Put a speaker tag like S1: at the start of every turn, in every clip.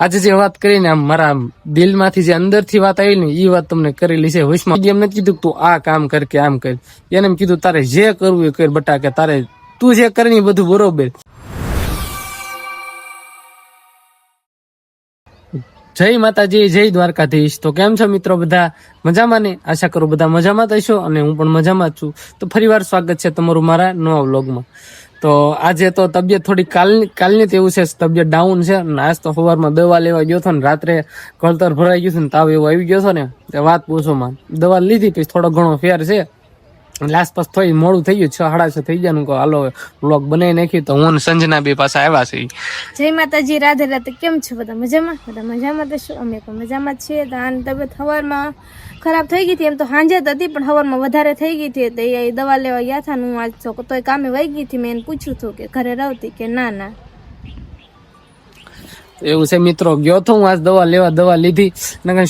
S1: આજે જે વાત કરીને આમ મારા દિલમાંથી જે અંદરથી વાત આવી ને એ વાત તમને કરેલી છે. વૈશમાં એમ નથી કીધું તું આ કામ કર કે આમ કર, એને એમ કીધું તારે જે કરવું એ કર બટા, કે તારે તું જે કરે એ બધું બરોબર. જય માતાજી, જય દ્વારકાધીશ. તો કેમ છો મિત્રો, બધા મજામાં ને? આશા કરું બધા મજામાં જ હશો અને હું પણ મજામાં જ છું. તો ફરીવાર સ્વાગત છે તમારું મારા નવા વ્લોગમાં. તો આજે તો તબિયત થોડી કાલની તો એવું છે, તબિયત ડાઉન છે. આજ તો સવારમાં દવા લેવા ગયો હતો ને રાત્રે કળતર ભરાઈ ગયું હતું ને તાવ એવો આવી ગયો હતો ને વાત પૂછો માં. દવા લીધી પછી થોડો ઘણો ફેર છે એટલે આસપાસ થોડી મોડું થઈ ગયું, 6:30 થઈ ગયા. હાલો વ્લોગ બનાવી નાખ્યું. તો હું સંજના બે પાછા આવ્યા છે.
S2: જય માતાજી, રાધે રાધે. કેમ છો બધા? મજામાં? બધા મજામાં તો શું, અમે પણ મજામાં જ છીએ. તો આની તબિયત સવારમાં ખરાબ થઈ ગઈ હતી, એમ તો સાંજે જ હતી પણ સવારમાં વધારે થઈ ગઈ હતી. તો એ દવા લેવા ગયા હતા. હું આજ તો તોય કામે વહી ગઈ હતી. મેં એને પૂછ્યું હતું કે ઘરે રહતી કે ના.
S1: એવું છે મિત્રો, ગયો તો હું આજ દવા લેવા, દવા લીધી.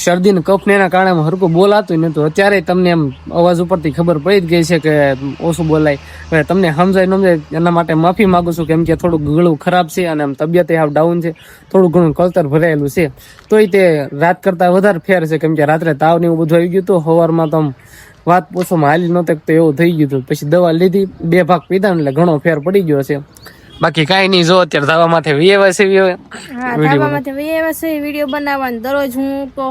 S1: શરદી ને કફ ને એના કારણે હરકું બોલાતું નતું. અત્યારે તમને એમ અવાજ ઉપરથી ખબર પડી જ ગઈ છે કે ઓછું બોલાય. હવે તમને સમજાય એના માટે માફી માંગુ છું, કેમ કે થોડું ગળું ખરાબ છે અને આમ તબિયત હાવ ડાઉન છે. થોડું ઘણું કળતર ભરાયેલું છે. તોય તે રાત કરતા વધારે ફેર છે, કેમ કે રાત્રે તાવ ને એવું બધું આવી ગયું હતું. સવારમાં તો આમ વાત પૂછોમાં હાલી નહોતી તો એવું થઈ ગયું હતું. પછી દવા લીધી, 2 ભાગ પીધા એટલે ઘણો ફેર પડી ગયો છે. બાકી કઈ નહીં, જો અત્યારે ધાબા માથે
S2: વિડીયો બનાવવાનો દરરોજ હું તો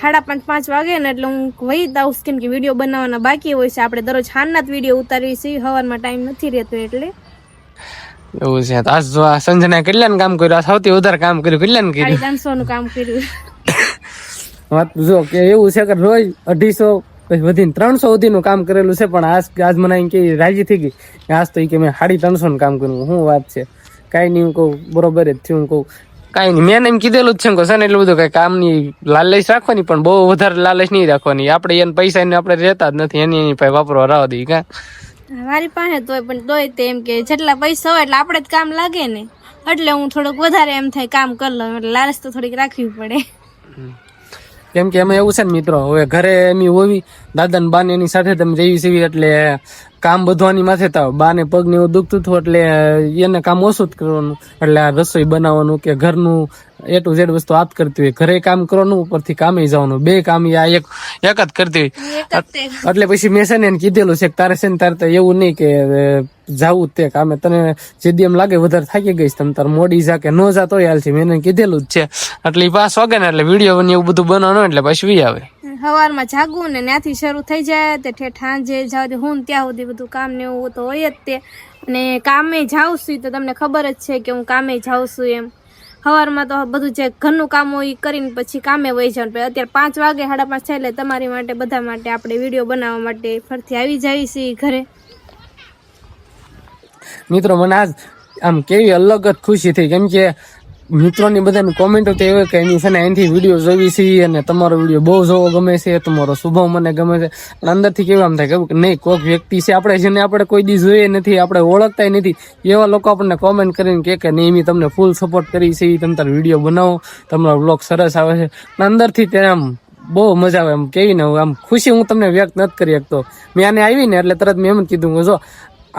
S2: 4:30-5 વાગે ને એટલે હું વહી જાઉં, કેમ કે વિડીયો બનાવવાના બાકી હોય છે. આપણે દરરોજ સાંજના જ વિડીયો ઉતારવી છે, સવારમાં ટાઈમ નથી રહેતો એટલે
S1: એવું છે. આજ જો આ સંજના કેટલાનું કામ કર્યું, સૌથી વધારે કામ કર્યું. કેટલાનું કર્યું?
S2: 350 નું કામ કર્યું.
S1: વાત જો કે એવું છે કે રોજ 250 પછી વધીને 300 સુધીનું કામ કરેલું છે. પણ આજ મને એમ કે રાજી થઈ ગઈ આજ તો કે મેં 350 નું કામ કર્યું. શું વાત છે? કઈ નહીં, હું કહું બરોબર જ થયું. હું કહું કઈ નહીં, મેં એમ કીધેલું જ છે ને એટલું બધું કઈ કામની લાલચ રાખવાની, પણ બહુ વધારે લાલચ નહીં રાખવાની. આપણે એને પૈસા ને આપણે રહેતા જ નથી, એની પાસે વાપરવા રાવ દઈ. કા
S2: મારી પાસે તોય તેમ કે જેટલા પૈસા હોય એટલે આપણે જ કામ લાગે ને, એટલે હું થોડુંક વધારે એમ થાય કામ કરી લઉં. એટલે લાલચ તો થોડીક રાખવી પડે.
S1: કેમ કે એમાં એવું છે ને મિત્રો, હવે ઘરે એમની હોવી દાદા ને બા ને એની સાથે તમે રહી સીવી એટલે કામ બધવાની માથે થાવ. બા ને પગ ને એવું દુખતું હતું એટલે એને કામ ઓછું જ કરવાનું. એટલે આ રસોઈ બનાવવાનું કે ઘરનું A to Z વસ્તુ આપ કરતી હોય, ઘરે કામ કરવાનું ઉપરથી કામે જવાનું, 2 કામ આ એક જ કરતી હોય. એટલે પછી મેં છે ને એને કીધેલું છે કે તારે છે ને તારે તો એવું નહીં કે જાવું તે કામે, તને જેદી એમ લાગે વધારે થાકી ગઈશ તમે તાર મોડી જા કે ન જા તોય હાલ છે. મેં એને કીધેલું જ છે. એટલે 5 વાગે ને એટલે વિડીયો ને એવું બધું બનાવવાનું એટલે પછી વી આવે.
S2: સવારમાં જાગવું ને ત્યાંથી શરૂ થઈ જાય તે ઠેઠ સાંજે જાવ હું ત્યાં સુધી બધું કામ ને એવું તો હોય જ તે. અને કામે જાઉં છું તો તમને ખબર જ છે કે હું કામે જાઉં છું એમ. સવારમાં તો બધું જે ઘરનું કામ હોય એ કરીને પછી કામે વહી જવાનું. અત્યારે 5 વાગે 5:30 થાય એટલે તમારી માટે બધા માટે આપણે વિડીયો બનાવવા માટે ફરથી આવી જાય છે ઘરે.
S1: મિત્રો મને આજ આમ કેવી અલગ જ ખુશી થઈ, કેમ કે મિત્રોની બધાની કોમેન્ટો તો એવી કે એની છે ને એનાથી વિડીયો જોવી છે અને તમારો વિડીયો બહુ જોવો ગમે છે, તમારો સ્વભાવ મને ગમે છે. પણ અંદરથી કેવું આમ થાય કે નહીં, કોઈક વ્યક્તિ છે આપણે જેને આપણે કોઈ દી જોઈએ નથી, આપણે ઓળખતા નથી, એવા લોકો આપણને કોમેન્ટ કરીને કે નહીં એમ તમને ફૂલ સપોર્ટ કરી છે, તમે તારો વિડીયો બનાવો, તમારો વ્લોગ સરસ આવે છે. અંદરથી તે આમ બહુ મજા આવે. એમ કેવી ને આમ ખુશી હું તમને વ્યક્ત નથી કરી શકતો. મેં આને આવી ને એટલે તરત મેં એમ જ કીધું કે જો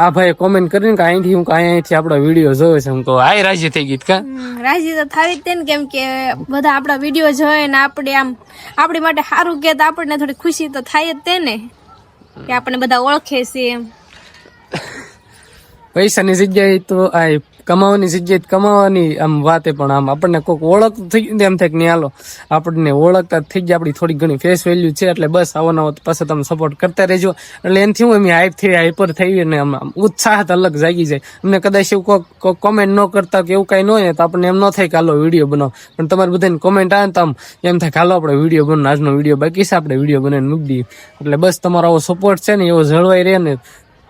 S1: આ ભાઈ કોમેન્ટ કરીને કે અહીંથી આપણો વિડીયો જોયો છે. હું કહું આ રાજી થઈ ગઈ. કા
S2: રાજી તો થાવી જ ને, કેમ કે બધા આપણા વિડીયો જોયે ને આપણે આમ આપણી માટે સારું કે તો આપણને થોડી ખુશી તો થાય જ તે ને, કે આપણે બધા ઓળખે છે એમ. પૈસાની
S1: જગ્યાએ તો આ કમાવાની જગ્યાએ કમાવાની આમ વાતે, પણ આમ આપણને કોઈક ઓળખ થઈ ગયું એમ થાય કે નહીં હાલો આપણને ઓળખતા થઈ ગયા, આપણી થોડી ઘણી ફેસ વેલ્યુ છે. એટલે બસ આવો પાછા તમે સપોર્ટ કરતા રહેજો. એટલે એનાથી હું એમ હાઈપર થઈ ને આમ ઉત્સાહ અલગ જાગી જાય. અમને કદાચ એવું કોઈ કોમેન્ટ ન કરતા કે એવું કાંઈ ન હોય તો આપણને એમ ન થાય કે હાલો વિડીયો બનાવો. પણ તમારે બધાની કોમેન્ટ આવે તો આમ એમ થાય કે હાલો આપણે વિડીયો બનાવો, આજનો વિડીયો બાકી છે આપણે વિડીયો બનાવીને મૂકી દઈએ. એટલે બસ તમારો આવો સપોર્ટ છે ને એવો જળવાઈ રહે ને,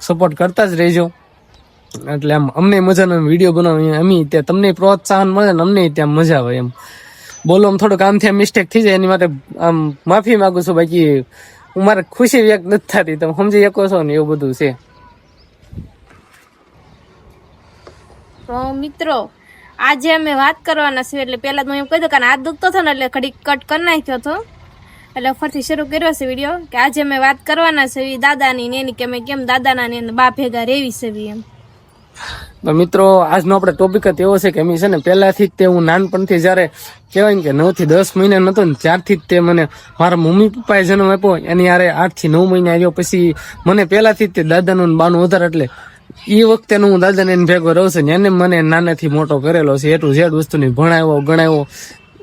S1: સપોર્ટ કરતા જ રહેજો. એટલે આમ અમને મજાનો વિડીયો બનાવી, અમે ત્યાં તમને પ્રોત્સાહન મળે ને અમને ત્યાં મજા આવે. એમ બોલો આમ થોડુંક આમથી આમ મિસ્ટેક થઈ જાય એની માટે આમ માફી માંગુ છું. બાકી હું મારે ખુશી વ્યક્ત નથી થતી, તમે સમજી શકો છો ને, એવું બધું છે.
S2: તો મિત્રો આજે અમે વાત કરવાના છે. એટલે પહેલા તો એમ કહી દઉં કે હાથ દુખતો હતો ને એટલે ઘડીક કટ કરી નાખ્યો હતો, એટલે ફરીથી શરૂ કર્યો છે વિડીયો કે આજે અમે વાત કરવાના છે દાદાની ને એની, કે અમે કેમ દાદાના ને બા ભેગા રેવી છે એમ.
S1: તો મિત્રો આજનો આપણે ટોપિક જ એવો છે કે એમ છે ને પહેલાથી જ તે હું નાનપણથી જયારે કહેવાય ને કે 9 થી 10 મહિના નતો ને ત્યારથી જ તે મને મારા મમ્મી પપ્પાએ જન્મ આપ્યો એની યારે 8 થી 9 મહિના આવ્યો પછી મને પહેલાથી જ તે દાદાનું ને બાનું વધારે એટલે એ વખતે હું દાદાને એને ભેગો રહું છું ને એને મને નાનેથી મોટો કરેલો છે એટલું જેડ વસ્તુની ભણાવ્યો ગણાવ્યો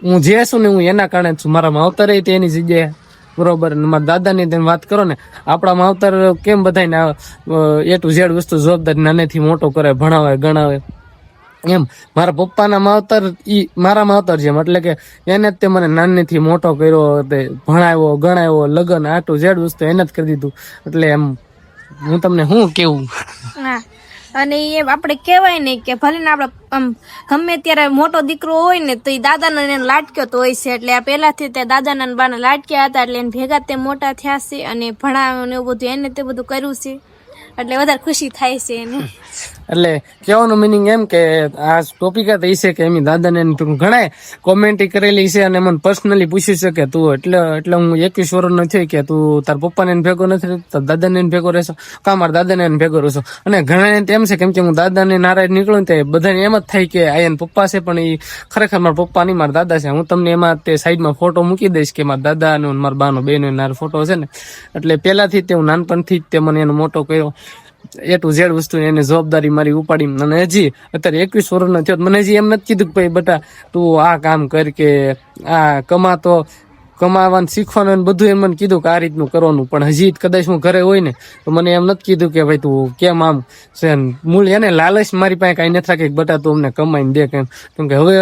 S1: હું જે છું ને હું એના કારણે છું મારા માવતરે તે એની જગ્યાએ બરોબર મારા દાદાની તેમ વાત કરો ને આપણા માવતર કેમ બધાને એ ટુ ઝેડ વસ્તુ જવાબદારી નાનેથી મોટો કરે ભણાવે ગણાવે એમ મારા પપ્પાના માવતર ઈ મારા માવતર જેમ એટલે કે એને જ તે મને નાનેથી મોટો કર્યો તે ભણાવ્યો ગણાવ્યો લગન આ ટુ ઝેડ વસ્તુ એને જ કરી દીધું એટલે એમ હું તમને શું કેવું
S2: હા અને એ આપણે કહેવાય ને કે ભલે ને આપણે આમ ગમે ત્યારે મોટો દીકરો હોય ને તો એ દાદાનો એને લાટક્યો તો હોય છે એટલે આ પહેલાથી તે દાદાના ને બાના લાટક્યા હતા એટલે એને ભેગા તે મોટા થયા છે અને ભણાવ્યું ને એવું બધું એને તે બધું કર્યું છે એટલે વધારે ખુશી થાય છે એને
S1: એટલે કહેવાનો મિનિંગ એમ કે આ ટોપિક જ એ છે કે એમ દાદાને ઘણા કોમેન્ટ કરેલી છે અને મને પર્સનલી પૂછ્યું છે કે તું એટલે હું 21 વર્ષનો થયો કે તું તાર પપ્પાને એને ભેગો નથી તાર દાદાને એને ભેગો રહેશો કા મારા દાદાને એને ભેગો રહેશો અને ઘણા એમ છે કેમ કે હું દાદાને નારાજ નીકળું તે બધાને એમ જ થાય કે આ એને પપ્પા છે પણ એ ખરેખર મારા પપ્પા નહીં મારા દાદા છે હું તમને એમાં તે સાઈડમાં ફોટો મૂકી દઈશ કે મારા દાદાનો મારા બાનો બેનો નાર ફોટો છે ને એટલે પહેલાથી તે હું નાનપણથી જ તે મને એનો મોટો કર્યો એ ટુ ઝેડ વસ્તુ એને જવાબદારી મારી ઉપાડી અને હજી અત્યારે 21 વર્ષનો થયો મને હજી એમ નથી કીધું કે ભાઈ બેટા તું આ કામ કર કે આ કમાવાનું શીખવાનું બધું એમ મને કીધું કે આ રીતનું કરવાનું પણ હજી કદાચ હું ઘરે હોય ને તો મને એમ નથી કીધું કે ભાઈ તું કેમ આમ છે મૂળ એને લાલચ મારી પાસે કઈ નથી રાખે કે બેટા તું અમને કમાઈને દે કેમ કે હવે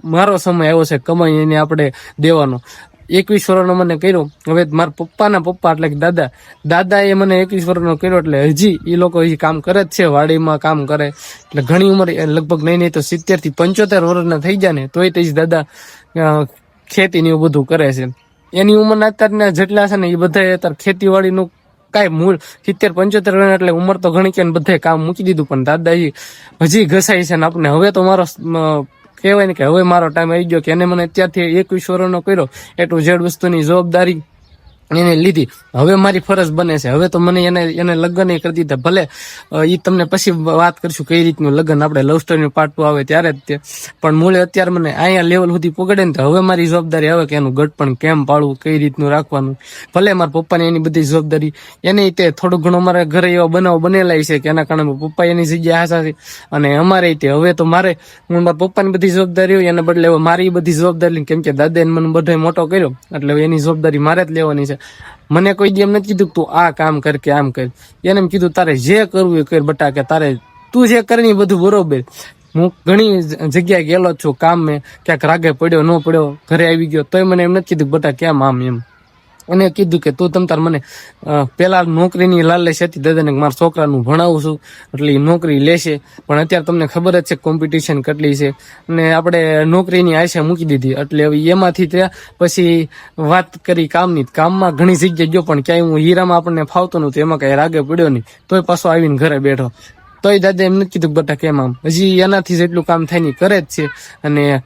S1: મારો સમય આવ્યો છે કમાઈ એને આપણે દેવાનો 21 વર્ષનો મને કર્યો હવે મારા પપ્પાના પપ્પા એટલે કે દાદા એ મને 21 વર્ષનો કર્યો એટલે હજી એ લોકો હજી કામ કરે જ છે વાડીમાં કામ કરે એટલે ઘણી ઉંમર લગભગ નહીં તો 70 થી 75 વર્ષના થઈ જાય ને તોય તે દાદા ખેતી ને એવું બધું કરે છે એની ઉંમરના અત્યારના જેટલા છે ને એ બધા અત્યારે ખેતીવાડીનું કાંઈ મૂળ 70-75 વર્ષ એટલે ઉંમર તો ઘણી કે બધા કામ મૂકી દીધું પણ દાદા હજી ઘસાય છે ને આપણે હવે તો મારો કહેવાય ને કે હવે મારો ટાઈમ આવી ગયો કે એને મને અત્યારથી 21 વર્ષનો કર્યો એ ટુ ઝેડ વસ્તુની જવાબદારી એને લીધી હવે મારી ફરજ બને છે હવે તો મને એને લગ્ન કરી દીધા ભલે એ તમને પછી વાત કરશું કઈ રીતનું લગ્ન આપણે લવ સ્ટોરીનું પાર્ટ 2 આવે ત્યારે જ તે પણ મૂળે અત્યારે મને અહીંયા લેવલ સુધી પકડે ને તો હવે મારી જવાબદારી આવે કે એનું ગઢપણ કેમ પાડવું કઈ રીતનું રાખવાનું ભલે મારા પપ્પાની એની બધી જવાબદારી એને તે થોડું ઘણું અમારા ઘરે એવા બનાવ બનેલા છે કે એના કારણે પપ્પા એની જગ્યાએ હાસા છે અને અમારે તે હવે તો મારે હું મારા પપ્પાની બધી જવાબદારી હોય એના બદલે હવે મારી બધી જવાબદારી કેમ કે દાદાએ મને બધો મોટો કર્યો એટલે એની જવાબદારી મારે જ લેવાની છે મને કોઈ દી એમ નથી કીધું તું આ કામ કર કે આમ કર એને એમ કીધું તારે જે કરવું એ કર બટા કે તારે તું જે કરે બધું બરોબર હું ઘણી જગ્યાએ ગયેલો છું કામ મેં ક્યાંક રાગે પડ્યો ન પડ્યો ઘરે આવી ગયો તોય મને એમ નથી કીધું બટા કેમ આમ એમ એને કીધું કે તું તાર મને પેલા નોકરીની લાલચ હતી દાદાને મારા છોકરાનું ભણાવું છું એટલે એ નોકરી લેશે પણ અત્યારે તમને ખબર જ છે કોમ્પિટિશન કેટલી છે અને આપણે નોકરીની આશા મૂકી દીધી એટલે હવે એમાંથી ત્યાં પછી વાત કરી કામમાં ઘણી જગ્યાએ ગયો પણ ક્યાંય હું હીરામાં આપણને ફાવતો નહોતું એમાં કઈ રાગે પડ્યો નહીં તોય પાછો આવીને ઘરે બેઠો તોય દાદા એમ નથી કીધું બટા કેમ આમ હજી એનાથી જેટલું કામ થાય ને કરે જ છે અને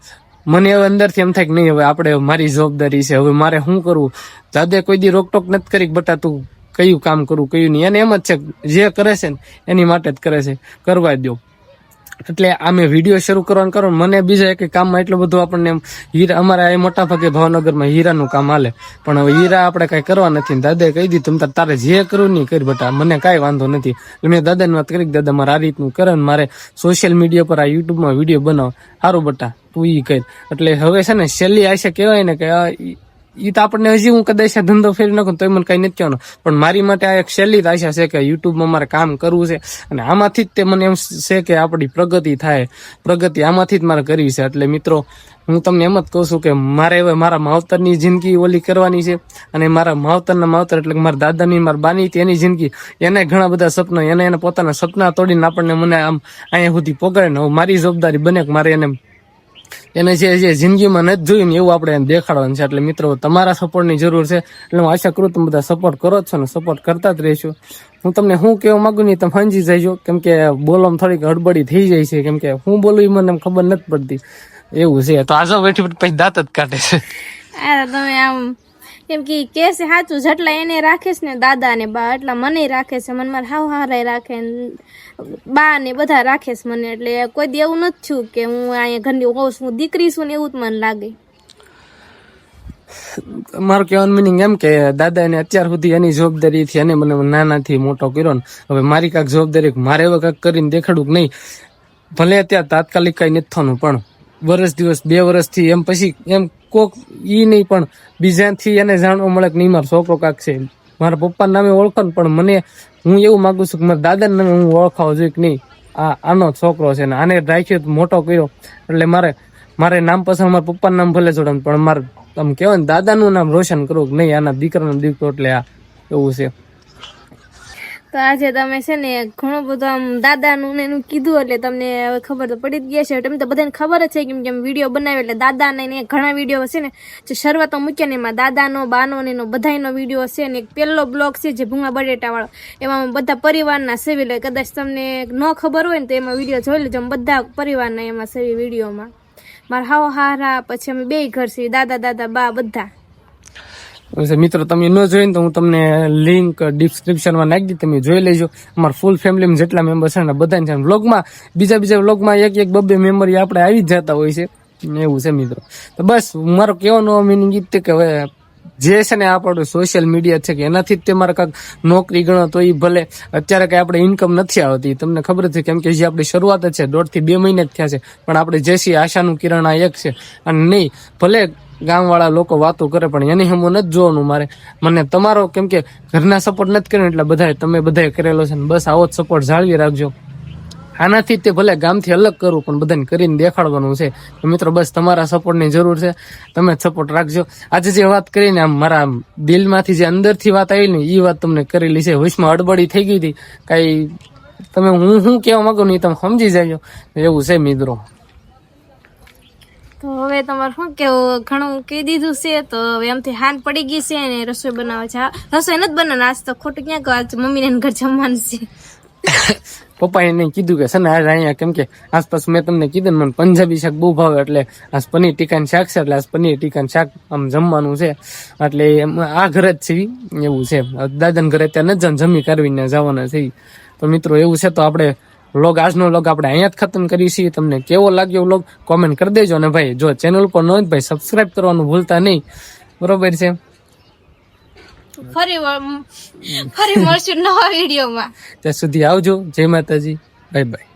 S1: મને હવે અંદરથી એમ થાય કે નહીં હવે આપણે મારી જવાબદારી છે હવે મારે શું કરવું દાદાએ કોઈ દી રોકટોક નથી કરી બટા તું કયું કામ કરવું કયું નહીં એને એમ જ છે જે કરે છે ને એની માટે જ કરે છે કરવા દો એટલે આ મેં વિડીયો શરૂ કરવાનું કરો મને બીજા એક કામમાં એટલું બધું આપણને હીરા અમારે આ મોટા ભાગે ભાવનગરમાં હીરાનું કામ હાલે પણ હવે હીરા આપણે કઈ કરવા નથી દાદાએ કહી દીધું તારે જે કરવું નહીં કરી બટા મને કાંઈ વાંધો નથી એટલે મેં દાદાને વાત કરી દાદા મારે આ રીતનું કરે ને મારે સોશિયલ મીડિયા પર આ યુટ્યુબમાં વિડીયો બનાવો સારું બટા તું ઈ કહી એટલે હવે છે ને છેલ્લી આશા કહેવાય ને કે ઈ તો આપણને હજી હું કદાચ ધંધો ફેરી નાખું તો મને કઈ નથી કહેવાનું પણ મારી માટે આ એક છેલ્લી આશા છે કે યુટ્યુબમાં મારે કામ કરવું છે અને આમાંથી જ તે મને એમ છે કે આપણી પ્રગતિ આમાંથી જ મારે કરવી છે એટલે મિત્રો હું તમને એમ જ કહું છું કે મારે હવે મારા માવતરની જિંદગી ઓલી કરવાની છે અને મારા માવતરના માવતર એટલે કે મારા દાદાની મારા બાની એની જિંદગી એને ઘણા બધા સપના એને પોતાના સપના તોડીને આપણને મને આમ અહીંયા સુધી પકડે ને મારી જવાબદારી બને કે મારે એને જે જિંદગીમાં નથી જોયું ને એવું આપણે દેખાડવાનું છે એટલે મિત્રો તમારા સપોર્ટની જરૂર છે એટલે હું આશા કરું તમે બધા સપોર્ટ કરો જ છો ને સપોર્ટ કરતા જ રહેશો હું તમને શું કહેવા માંગુ નહીં તમે સમજી જઈજો કેમ કે બોલવામાં થોડીક હડબડી થઈ જાય છે કેમ કે હું બોલું એ મને ખબર નથી પડતી એવું છે તો આજો બેઠી પછી દાંત જ કાઢે છે
S2: તમે આમ કેમ કે કે છે સાચું, જેટલા એને રાખે છે ને દાદા ને બા એટલા મને રાખે છે, મને મારા હાવ હારાય રાખે ને બા ને બધા રાખે છે મને, એટલે કોઈ દી એવું નથી થયું કે હું અહીંયા ઘરની હોઉં છું, હું દીકરી છું ને એવું જ મને લાગે.
S1: મારું કહેવાનું મિનિંગ એમ કે દાદા એને અત્યાર સુધી એની જવાબદારીથી એને મને નાનાથી મોટો કર્યો ને હવે મારી કાંઈક જવાબદારી મારે હવે કાંઈક કરીને દેખાડવું કે નહીં. ભલે અત્યારે તાત્કાલિક કઈ નથી થવાનું પણ વર્ષ દિવસ 2 વર્ષથી એમ પછી એમ કોક ઈ નહીં પણ બીજાથી એને જાણવા મળે કે નહીં મારો છોકરો કાંક છે, મારા પપ્પાના નામે ઓળખો ને પણ મને હું એવું માગું છું કે મારા દાદાના નામે હું ઓળખાવો જોઈએ કે નહીં આનો છોકરો છે ને આને રાખ્યો મોટો કર્યો એટલે મારે નામ પસંદ મારા પપ્પાનું નામ ભલે જોડે પણ મારે આમ કહેવાય ને દાદાનું નામ રોશન કરવું કે નહીં આના દીકરાનો દીકરો એટલે આ એવું છે.
S2: તો આજે તમે છે ને ઘણું બધું આમ દાદાનું ને એનું કીધું એટલે તમને હવે ખબર તો પડી જ ગઈ છે. તમને તો બધાને ખબર જ છે કેમ કે વિડીયો બનાવ્યો એટલે દાદાને ને ઘણા વિડીયો છે ને જે શરૂઆતમાં મૂક્યા ને એમાં દાદાનો બાનો ને એનો બધાયનો વિડીયો છે ને એક પહેલો બ્લોગ છે જે ભૂંગા બટેટા વાળો, એમાં બધા પરિવારના સેવી લે, કદાચ તમને ન ખબર હોય ને તો એમાં વિડીયો જોઈ લેજો, બધા પરિવારના એમાં સેવી વિડીયોમાં મારા હાવ હારા, પછી અમે 2 ઘર છીએ, દાદા બા બધા.
S1: મિત્રો તમે ન જોઈને તો હું તમને લિંક ડિસ્ક્રિપ્શનમાં નાખી દી, તમે જોઈ લેજો. અમારા ફૂલ ફેમિલીમાં જેટલા મેમ્બર છે ને બધાને છે. વ્લોગમાં બીજા વ્લોગમાં એક 2 મેમ્બર આપણે આવી જ જતા હોય છે એવું છે મિત્રો. તો બસ મારો કહેવાનો મિનિંગ એ કે હવે જે છે ને આપણું સોશિયલ મીડિયા છે કે એનાથી જ તે મારે કાંઈક નોકરી ગણો તો એ ભલે અત્યારે કઈ આપણે ઇન્કમ નથી આવતી તમને ખબર છે કેમ કે જે આપણી શરૂઆત જ છે 1.5 થી 2 મહિને જ થયા છે પણ આપણે જે છીએ આશાનું કિરણ આ એક છે. અને નહીં ભલે ગામવાળા લોકો વાતો કરે પણ એની હમો નથી જોવાનું મારે, મને તમારો કેમ કે ઘરના સપોર્ટ નથી કર્યો એટલે બધાએ તમે બધાએ કરેલો છે ને બસ આવો જ સપોર્ટ જાળવી રાખજો. આનાથી તે ભલે ગામથી અલગ કરવું પણ બધાને કરીને દેખાડવાનું છે. તો મિત્રો બસ તમારા સપોર્ટની જરૂર છે, તમે સપોર્ટ રાખજો. આજે જે વાત કરીને આમ મારા દિલમાંથી જે અંદરથી વાત આવી ને એ વાત તમને કરેલી છે. વચમાં હડબડી થઈ ગઈ હતી કઈ તમે હું કહેવા માંગુ ને તમે સમજી જાજો એવું છે મિત્રો.
S2: તો હવે તમારે શું કેવું, ઘણું કહી દીધું છે તો હવે એમથી હાન પડી ગઈ છે ને રસોઈ બનાવે છે. રસોઈ નથી બનાવવાનું આજ તો ખોટું ક્યાં કહો, આજ મમ્મીને ઘર જમવાનું છે.
S1: પપ્પાએ નહીં કીધું કે છે ને આજ અહીંયા કેમ કે આસપાસ મેં તમને કીધું ને મને પંજાબી શાક બહુ ભાવે એટલે આજ પનીર ટીકાનું શાક છે એટલે આજ પનીર ટીકાનું શાક આમ જમવાનું છે એટલે આ ઘરે જ છે એવું છે. દાદાને ઘરે ત્યાં નથી જમી કરવીને જવાના છે. તો મિત્રો એવું છે તો આપણે આજનો વ્લોગ આપણે અહીંયા જ ખતમ કરીએ છીએ. તમને કેવો લાગ્યો વ્લોગ કોમેન્ટ કરી દેજો અને ભાઈ જો ચેનલ પર ન હોય ભાઈ સબસ્ક્રાઇબ કરવાનું ભૂલતા નહીં, બરોબર છે.
S2: ફરી મળશું નવા વિડીયોમાં,
S1: ત્યાં સુધી આવજો. જય માતાજી, બાય બાય.